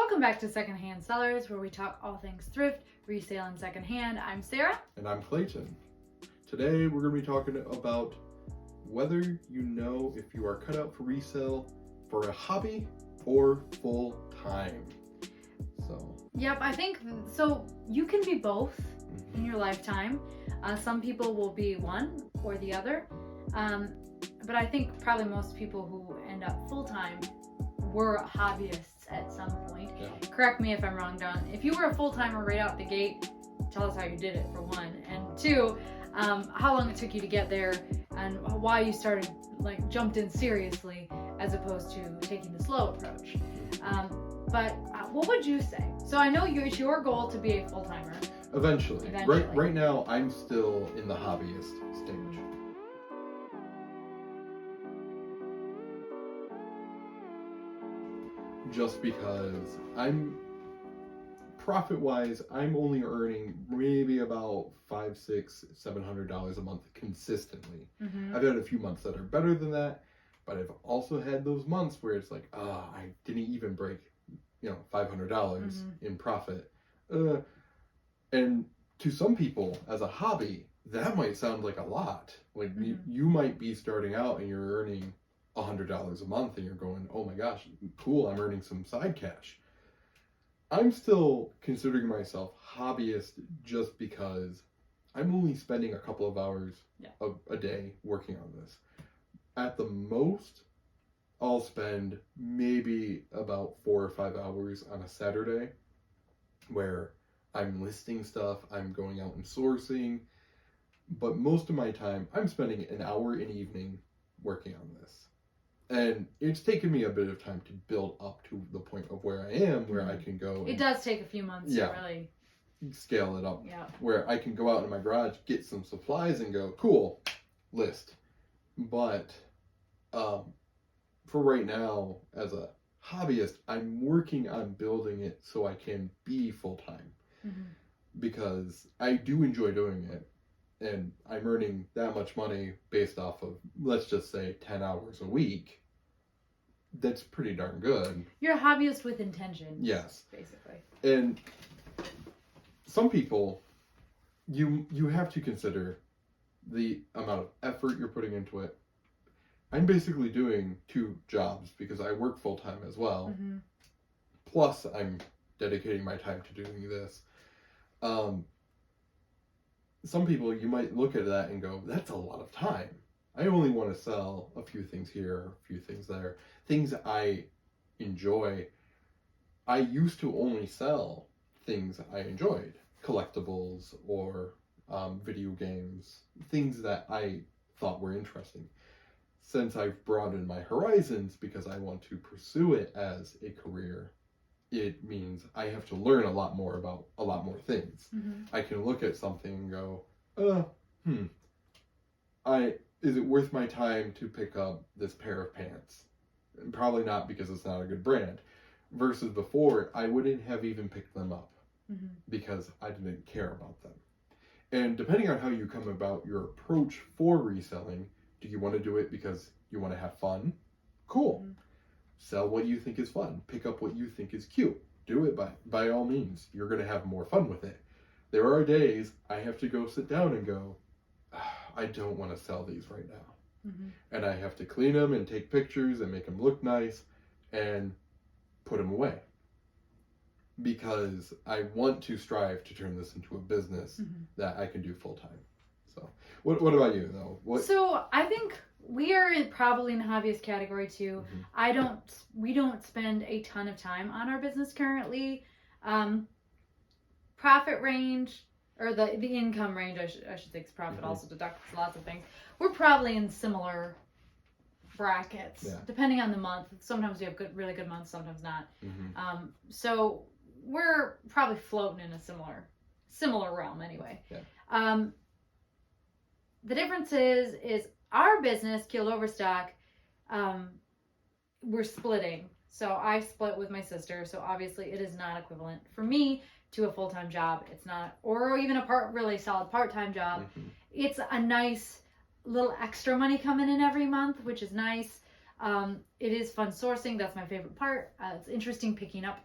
Welcome back to Secondhand Sellers, where we talk all things thrift, resale, and secondhand. I'm Sarah. And I'm Klayton. Today we're going to be talking about whether you know if you are cut out for resale for a hobby or full time. Yep, I think so. You can be both in your lifetime. Some people will be one or the other. But I think probably most people who end up full time were hobbyists at some point. Yeah. Correct me if I'm wrong, Don. If you were a full-timer right out the gate, tell us how you did it, for one. And two, how long it took you to get there and why you started, jumped in seriously as opposed to taking the slow approach. But what would you say? So I know it's your goal to be a full-timer. Eventually. Right now, I'm still in the hobbyist stage. Just because profit-wise, I'm only earning maybe about $500, $600, $700 a month consistently. Mm-hmm. I've had a few months that are better than that, but I've also had those months where it's like, I didn't even break, $500 in profit. And to some people, as a hobby, that might sound like a lot. Like you might be starting out and you're earning $100 a month and you're going, oh my gosh, cool, I'm earning some side cash. I'm still considering myself hobbyist just because I'm only spending a couple of hours a day working on this. At the most, I'll spend maybe about 4 or 5 hours on a Saturday where I'm listing stuff, I'm going out and sourcing, but most of my time I'm spending an hour an evening working on this. And it's taken me a bit of time to build up to the point of where I am, where I can go. It does take a few months to really scale it up. Yeah. Where I can go out in my garage, get some supplies, and go, cool, list. But for right now, as a hobbyist, I'm working on building it so I can be full time. Mm-hmm. Because I do enjoy doing it. And I'm earning that much money based off of, let's just say, 10 hours a week. That's pretty darn good. You're a hobbyist with intention. Yes. Basically. And some people, you have to consider the amount of effort you're putting into it. I'm basically doing 2 jobs because I work full-time as well. Mm-hmm. Plus, I'm dedicating my time to doing this. Some people, you might look at that and go, that's a lot of time. I only want to sell a few things here, a few things there. Things I enjoy. I used to only sell things I enjoyed. Collectibles or video games. Things that I thought were interesting. Since I've broadened my horizons because I want to pursue it as a career, it means I have to learn a lot more about a lot more things. Mm-hmm. I can look at something and go, is it worth my time to pick up this pair of pants? And probably not, because it's not a good brand. Versus before, I wouldn't have even picked them up because I didn't care about them. And depending on how you come about your approach for reselling, do you want to do it because you want to have fun? Cool. Mm-hmm. Sell what you think is fun. Pick up what you think is cute. Do it by all means. You're going to have more fun with it. There are days I have to go sit down and go, I don't want to sell these right now. Mm-hmm. And I have to clean them and take pictures and make them look nice and put them away. Because I want to strive to turn this into a business that I can do full time. So, what about you though? So I think we are probably in the hobbyist category too. Mm-hmm. We don't spend a ton of time on our business currently. Profit range, or the income range, I should say, 'cause profit also deducts lots of things. We're probably in similar brackets, depending on the month. Sometimes we have really good months, sometimes not. Mm-hmm. So we're probably floating in a similar realm anyway. Yeah. The difference is our business, Keeled Overstock, we're splitting. So I split with my sister. So obviously it is not equivalent for me to a full-time job. It's not, or even a really solid part-time job. Mm-hmm. It's a nice little extra money coming in every month, which is nice. It is fun sourcing. That's my favorite part. It's interesting picking up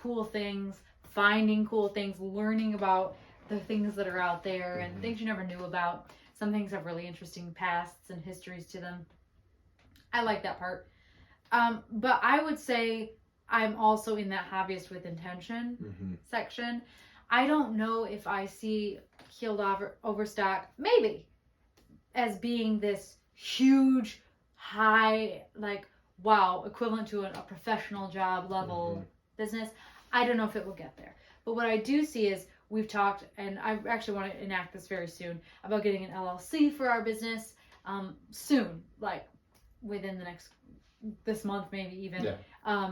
cool things, finding cool things, learning about the things that are out there and things you never knew about. Some things have really interesting pasts and histories to them. I like that part. But I would say I'm also in that hobbyist with intention section. I don't know if I see healed overstock, maybe, as being this huge, high, like, wow, equivalent to a professional job level business. I don't know if it will get there. But what I do see is we've talked, and I actually want to enact this very soon, about getting an LLC for our business soon, like within this month, maybe even. Yeah.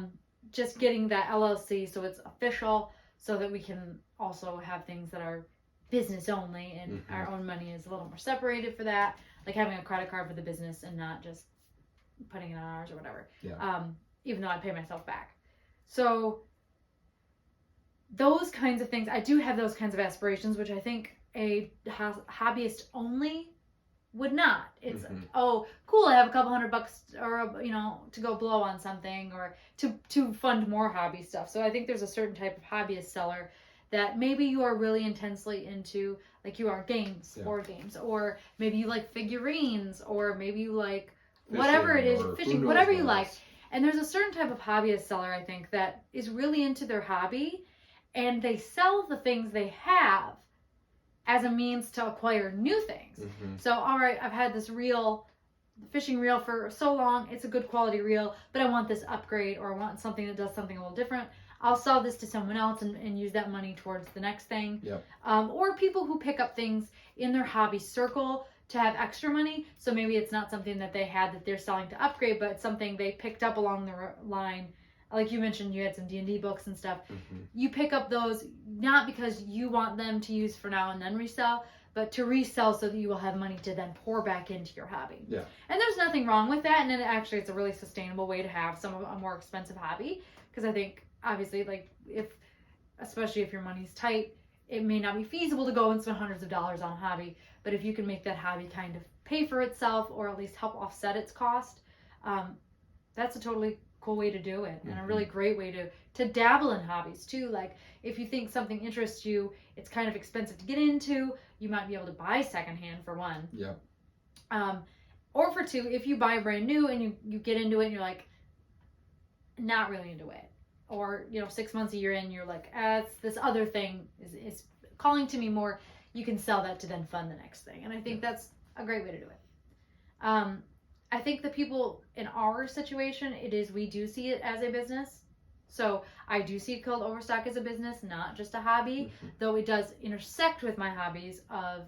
Just getting that LLC so it's official, so that we can also have things that are business only and our own money is a little more separated for that, like having a credit card for the business and not just putting it on ours or whatever. Yeah. Even though I pay myself back. So those kinds of things, I do have those kinds of aspirations, which I think a hobbyist only would not. It's oh, cool, I have a couple $100 or to go blow on something or to fund more hobby stuff. So I think there's a certain type of hobbyist seller that maybe you are really intensely into, like you are games, board games, or maybe you like figurines, or maybe you like whatever it is, fishing, whatever you like. And there's a certain type of hobbyist seller, I think, that is really into their hobby, and they sell the things they have as a means to acquire new things. So, all right, I've had this fishing reel for so long, it's a good quality reel, but I want this upgrade, or I want something that does something a little different. I'll sell this to someone else and use that money towards the next thing. Yep. Or people who pick up things in their hobby circle to have extra money. So maybe it's not something that they had that they're selling to upgrade, but it's something they picked up along the line. Like you mentioned, you had some D&D books and stuff. You pick up those not because you want them to use for now and then resell, but to resell so that you will have money to then pour back into your hobby. Yeah. And there's nothing wrong with that. And actually, it's a really sustainable way to have a more expensive hobby. Because I think, obviously, like especially if your money's tight, it may not be feasible to go and spend hundreds of dollars on a hobby. But if you can make that hobby kind of pay for itself, or at least help offset its cost, that's a totally cool way to do it, and a really great way to dabble in hobbies too. Like if you think something interests you, it's kind of expensive to get into, you might be able to buy secondhand for one. Yeah. Or for two, if you buy brand new and you get into it and you're like not really into it, or 6 months, a year in, you're like, it's this other thing is calling to me more, you can sell that to then fund the next thing. And I think that's a great way to do it. I think the people in our situation, we do see it as a business. So I do see Killed Overstock as a business, not just a hobby, though it does intersect with my hobbies of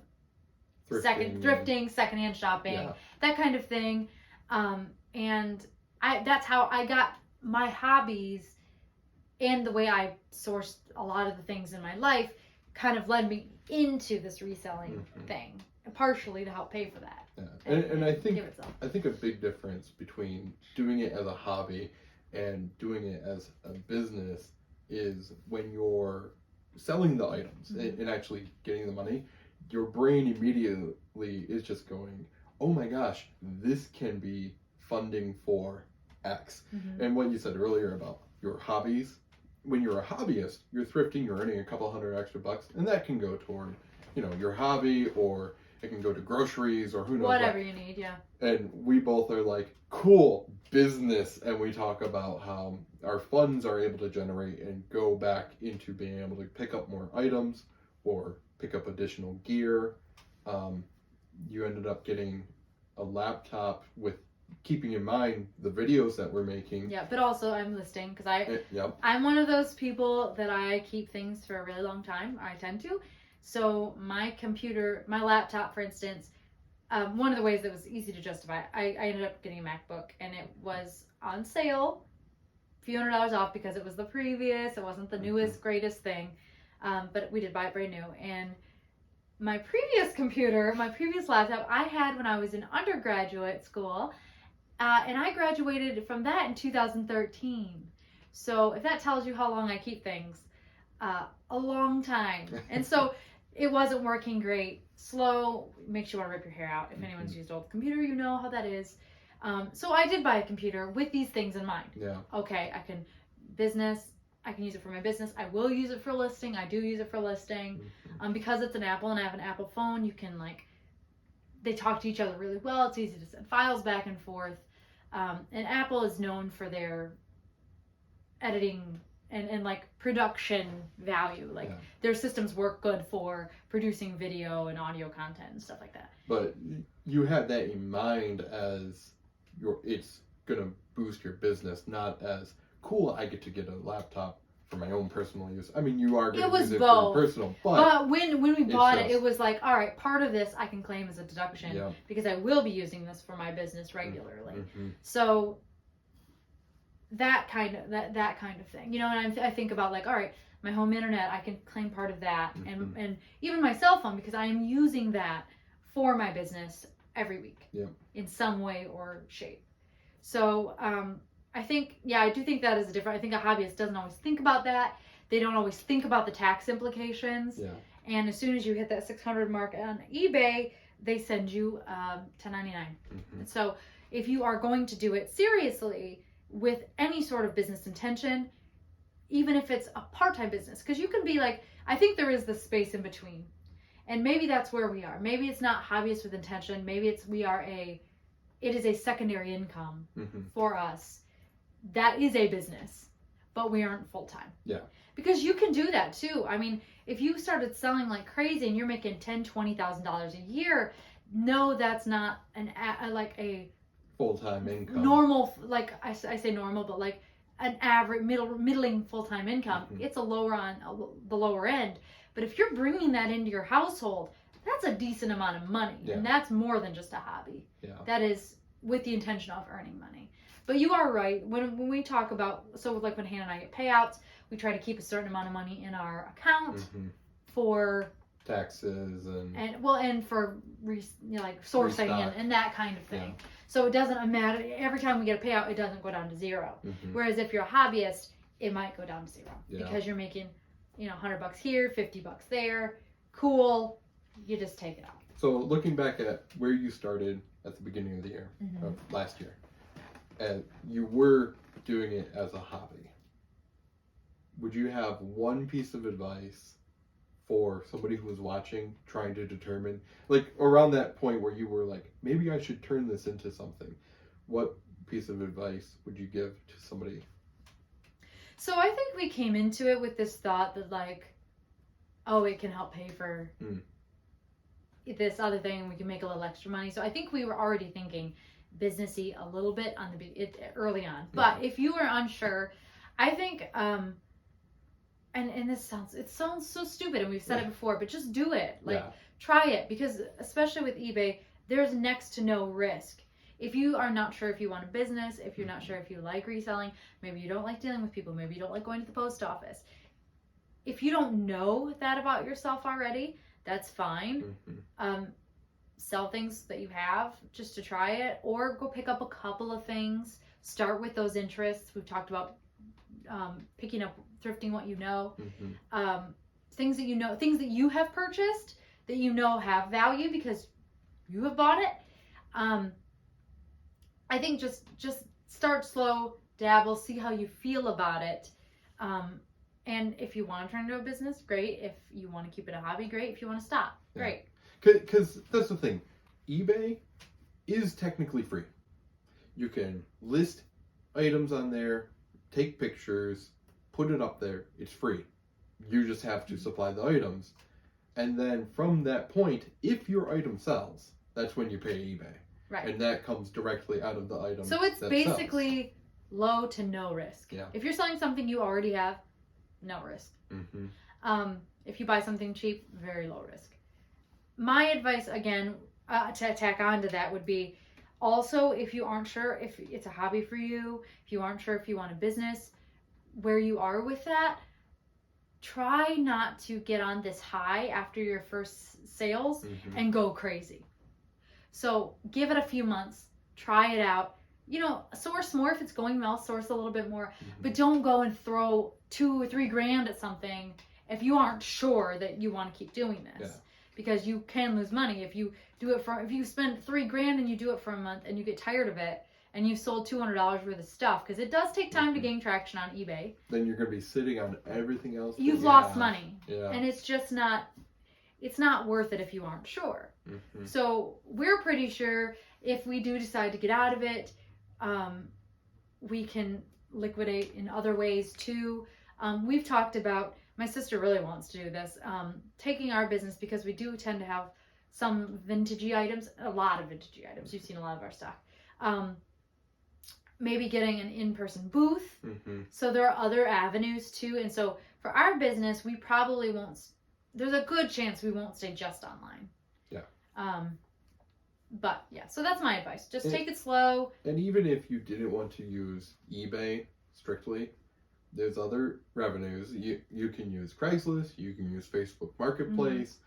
thrifting, secondhand shopping, that kind of thing. And that's how I got my hobbies, and the way I sourced a lot of the things in my life kind of led me into this reselling thing, partially to help pay for that. Yeah. And I think a big difference between doing it as a hobby and doing it as a business is when you're selling the items and actually getting the money, your brain immediately is just going, oh my gosh, this can be funding for X. And what you said earlier about your hobbies, when you're a hobbyist, you're thrifting, you're earning a couple $100 extra, and that can go toward, your hobby, or it can go to groceries, or who knows whatever you need. Yeah. And we both are like, cool, business, and we talk about how our funds are able to generate and go back into being able to pick up more items or pick up additional gear. You ended up getting a laptop with keeping in mind the videos that we're making. Yeah, but also I'm listing because I'm one of those people that I keep things for a really long time. I tend to. So my laptop, for instance, one of the ways that was easy to justify, I ended up getting a MacBook, and it was on sale, a few $100s off, because it was the previous, it wasn't the newest, greatest thing, but we did buy it brand new. And my previous laptop, I had when I was in undergraduate school, and I graduated from that in 2013. So if that tells you how long I keep things, a long time. And so it wasn't working great, slow, makes you want to rip your hair out. If anyone's used an old computer, you know how that is. So I did buy a computer with these things in mind. Yeah. Okay, I can business, I can use it for my business. I will use it for listing. I do use it for listing. Because it's an Apple and I have an Apple phone, you can they talk to each other really well. It's easy to send files back and forth. And Apple is known for their editing and production value. Their systems work good for producing video and audio content and stuff like that. But you have that in mind as it's gonna boost your business, not as cool, I get to get a laptop for my own personal use. I mean, you are going to use it for personal, but when we bought it was like, all right, part of this I can claim as a deduction because I will be using this for my business regularly. So that kind of thing, and I think about all right, my home internet, I can claim part of that, and even my cell phone, because I am using that for my business every week in some way or shape. So I think, I do think that is different. I think a hobbyist doesn't always think about that. They don't always think about the tax implications. Yeah. And as soon as you hit that 600 mark on eBay, they send you 1099. And so if you are going to do it seriously with any sort of business intention, even if it's a part-time business, because you can be I think there is the space in between. And maybe that's where we are. Maybe it's not hobbyist with intention. Maybe it is a secondary income for us. That is a business, but we aren't full-time. Yeah. Because you can do that too. I mean, if you started selling like crazy and you're making $10,000, $20,000 a year, no, that's not a full-time income. Normal, I say normal, but an average middling full-time income. It's lower on the lower end. But if you're bringing that into your household, that's a decent amount of money. Yeah. And that's more than just a hobby. Yeah. That is with the intention of earning money. But you are right. When we talk about, when Hannah and I get payouts, we try to keep a certain amount of money in our account for taxes and for sourcing and that kind of thing. Yeah. So it doesn't matter. Every time we get a payout, it doesn't go down to zero. Whereas if you're a hobbyist, it might go down to zero because you're making, $100 here, $50 there. Cool. You just take it out. So looking back at where you started at the beginning of the year, of last year, and you were doing it as a hobby, would you have one piece of advice for somebody who was watching, trying to determine, around that point where you were maybe I should turn this into something? What piece of advice would you give to somebody? So I think we came into it with this thought that it can help pay for this other thing and we can make a little extra money. So I think we were already thinking businessy a little bit early on. But if you were unsure, I think and this sounds so stupid, and we've said it before, but just do it. Try it, because especially with eBay, there's next to no risk. If you are not sure if you want a business, if you're not sure if you like reselling, maybe you don't like dealing with people, maybe you don't like going to the post office. If you don't know that about yourself already, that's fine. Sell things that you have just to try it, or go pick up a couple of things. Start with those interests. We've talked about picking up, thrifting what you know. Things that you have purchased that have value because you have bought it. I think just start slow, dabble, see how you feel about it. And if you want to turn it into a business, great. If you want to keep it a hobby, great. If you want to stop, great. Because that's the thing. eBay is technically free. You can list items on there, take pictures, put it up there. It's free. You just have to supply the items. And then from that point, if your item sells, that's when you pay eBay. Right. And that comes directly out of the item. So it's basically low to no risk. Yeah. If you're selling something you already have, no risk. If you buy something cheap, very low risk. My advice, again, to tack on to that would be, also, if you aren't sure if it's a hobby for you, if you aren't sure if you want a business, where you are with that, try not to get on this high after your first sales and go crazy. So give it a few months, try it out. Source more if it's going well, source a little bit more, but don't go and throw $2,000 or $3,000 at something if you aren't sure that you want to keep doing this, because you can lose money if you do it if you spend $3,000 and you do it for a month and you get tired of it and you've sold $200 worth of stuff, because it does take time to gain traction on eBay. Then you're going to be sitting on everything else. You've lost money. Yeah. And it's just not, it's not worth it if you aren't sure. Mm-hmm. So we're pretty sure if we do decide to get out of it, we can liquidate in other ways too. We've talked about, my sister really wants to do this, taking our business, because we do tend to have some vintagey items, a lot of vintagey items. You've seen a lot of our stock. Maybe getting an in-person booth. Mm-hmm. So there are other avenues too. And so for our business, we probably won't, there's a good chance we won't stay just online. Yeah. But yeah, so that's my advice. Just take it slow. And even if you didn't want to use eBay strictly, there's other revenues. You can use Craigslist, you can use Facebook Marketplace.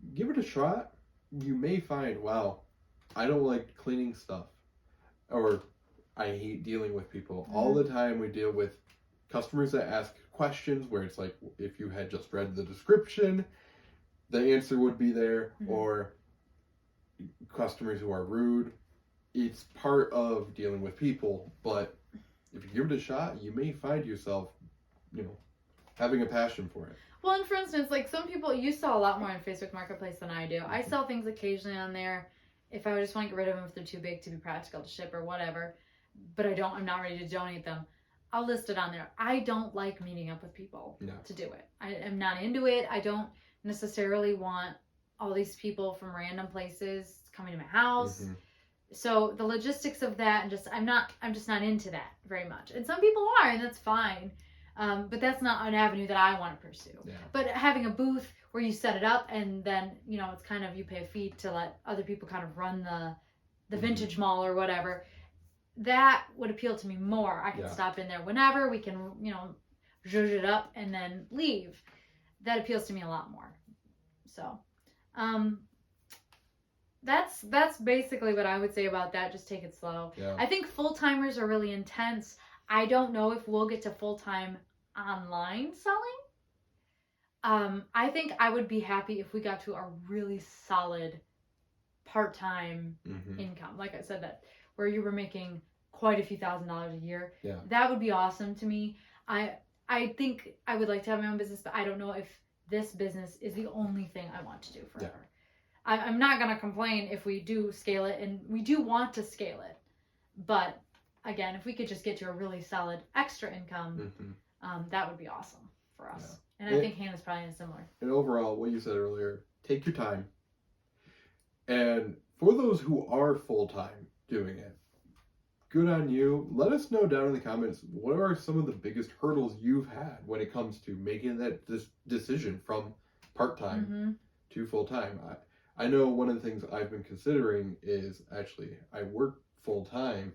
Mm-hmm. Give it a shot. You may find, wow, I don't like cleaning stuff, or I hate dealing with people. Mm-hmm. All the time we deal with customers that ask questions where it's like, if you had just read the description, the answer would be there. Mm-hmm. Or customers who are rude. It's part of dealing with people, but if you give it a shot, you may find yourself, having a passion for it. Well, and for instance, like some people, you sell a lot more on Facebook Marketplace than I do. I sell things occasionally on there if I just want to get rid of them, if they're too big to be practical to ship or whatever, but I'm not ready to donate them. I'll list it on there. I don't like meeting up with people to do it. I am not into it. I don't necessarily want all these people from random places coming to my house. Mm-hmm. So the logistics of that, and I'm just not into that very much. And some people are, and that's fine. But that's not an avenue that I want to pursue. Yeah. But having a booth where you set it up and then, it's kind of, you pay a fee to let other people kind of run the vintage mall or whatever, that would appeal to me more. I can stop in there whenever, we can, zhuzh it up and then leave. That appeals to me a lot more. So, that's basically what I would say about that. Just take it slow. Yeah. I think full-timers are really intense. I don't know if we'll get to full-time online selling. I think I would be happy if we got to a really solid part-time income. Like I said, that where you were making quite a few $1,000s a year. Yeah. That would be awesome to me. I think I would like to have my own business, but I don't know if this business is the only thing I want to do forever. Yeah. I'm not going to complain if we do scale it, and we do want to scale it. But again, if we could just get to a really solid extra income, that would be awesome for us. Yeah. And I think Hannah's probably in similar. And overall, what you said earlier, take your time. And for those who are full-time doing it, good on you. Let us know down in the comments, what are some of the biggest hurdles you've had when it comes to making that decision from part-time to full-time? I know one of the things I've been considering is, actually, I work full-time.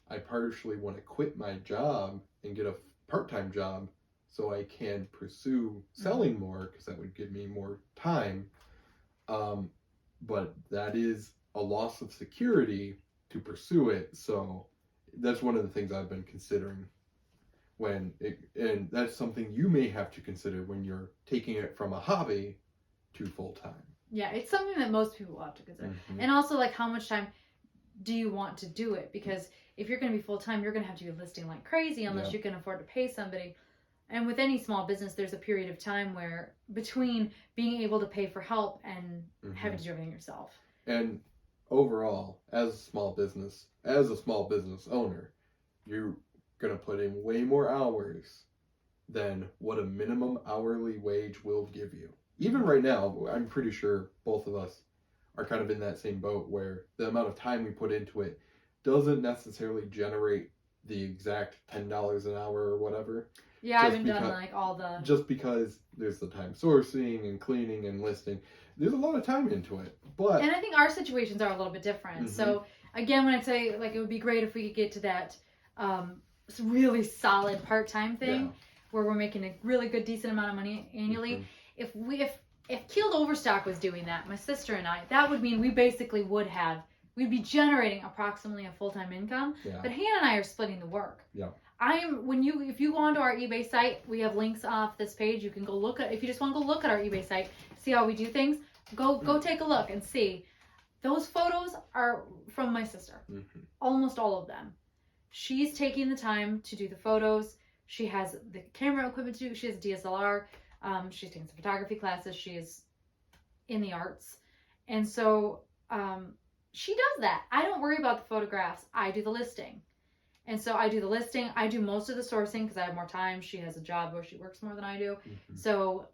I partially want to quit my job and get a part-time job so I can pursue selling more, because that would give me more time. But that is a loss of security to pursue it. So that's one of the things I've been considering and that's something you may have to consider when you're taking it from a hobby to full-time. Yeah, it's something that most people will have to consider. And also, like, how much time do you want to do it? Because if you're going to be full-time, you're going to have to be listing like crazy unless you can afford to pay somebody. And with any small business, there's a period of time where between being able to pay for help and having to do everything yourself. And overall, as a small business owner, you're going to put in way more hours than what a minimum hourly wage will give you. Even right now, I'm pretty sure both of us are kind of in that same boat where the amount of time we put into it doesn't necessarily generate the exact $10 an hour or whatever. Yeah, I haven't done like all the... Just because there's the time sourcing and cleaning and listing. There's a lot of time into it. But... And I think our situations are a little bit different. So, again, when I say, like, it would be great if we could get to that really solid part-time thing where we're making a really good, decent amount of money annually. If Keeled Overstock was doing that, my sister and I, that would mean we basically we'd be generating approximately a full-time income. Yeah. But Hannah and I are splitting the work. Yeah. If you go onto our eBay site, we have links off this page. You can go look at, if you just want to go look at our eBay site, see how we do things, go take a look and see. Those photos are from my sister. Almost all of them. she's taking the time to do the photos. She has the camera equipment to do. She has DSLR. She's taking some photography classes. She is in the arts. And so she does that. I don't worry about the photographs. I do the listing. And so I do the listing. I do most of the sourcing because I have more time. She has a job where she works more than I do. Mm-hmm. So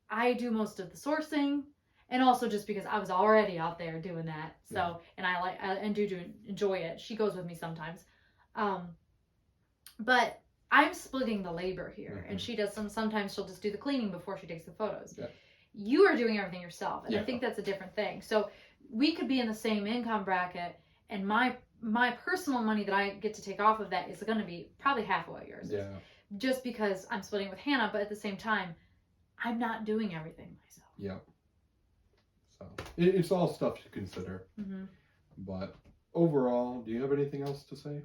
I do most of the sourcing. And also just because I was already out there doing that. So, and I do enjoy it. She goes with me sometimes. But I'm splitting the labor here. Mm-hmm. And she does sometimes she'll just do the cleaning before she takes the photos. Yeah. You are doing everything yourself. And I think that's a different thing. So we could be in the same income bracket, and my personal money that I get to take off of that is going to be probably half of what yours is. Just because I'm splitting with Hannah, but at the same time, I'm not doing everything myself. Yeah. So it's all stuff to consider. Mm-hmm. But overall, do you have anything else to say?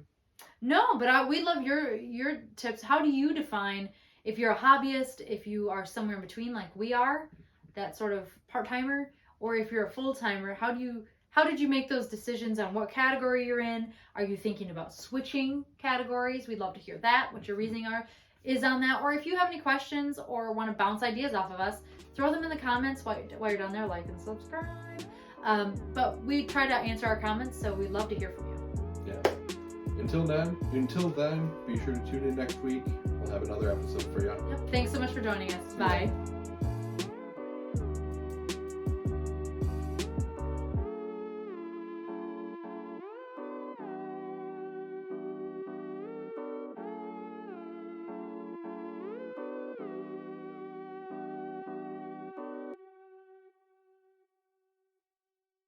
No, but we love your tips. How do you define if you're a hobbyist, if you are somewhere in between like we are, that sort of part-timer, or if you're a full-timer, how did you make those decisions on what category you're in? Are you thinking about switching categories? We'd love to hear that, what your reasoning is on that. Or if you have any questions or want to bounce ideas off of us, throw them in the comments while you're down there, like and subscribe. But we try to answer our comments, so we'd love to hear from you. Yeah. Until then, be sure to tune in next week. We'll have another episode for you. Yep. Thanks so much for joining us. Bye.